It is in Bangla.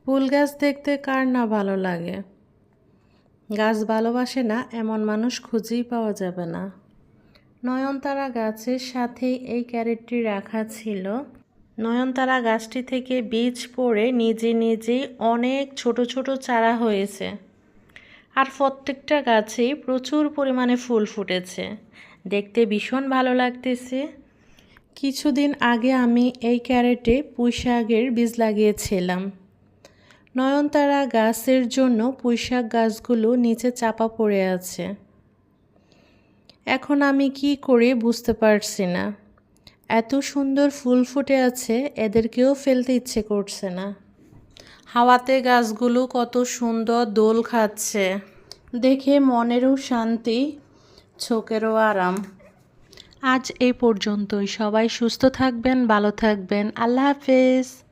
ফুল গাছ দেখতে কার না ভালো লাগে। গাছ ভালোবাসে না এমন মানুষ খুঁজেই পাওয়া যাবে না। নয়নতারা গাছের সাথেই এই ক্যারেটটি রাখা ছিল। নয়নতারা গাছটি থেকে বীজ পড়ে নিজে নিজেই অনেক ছোট ছোট চারা হয়েছে। আর প্রত্যেকটা গাছেই প্রচুর পরিমাণে ফুল ফুটেছে, দেখতে ভীষণ ভালো লাগতেছে। কিছুদিন আগে আমি এই ক্যারেটে পুঁইশাকের বীজ লাগিয়েছিলাম। নয়নতারা গাছের জন্য পুঁইশাক গাছগুলো নিচে চাপা পড়ে আছে। এখন আমি কি করি বুঝতে পারছি না। এত সুন্দর ফুল ফুটে আছে, এদেরকেও ফেলতে ইচ্ছে করছে না। হাওয়াতে গাছগুলো কত সুন্দর দোল খাচ্ছে, দেখে মনেরও শান্তি, চোখেরও আরাম। আজ এই পর্যন্তই। সবাই সুস্থ থাকবেন, ভালো থাকবেন। আল্লাহ হাফেজ।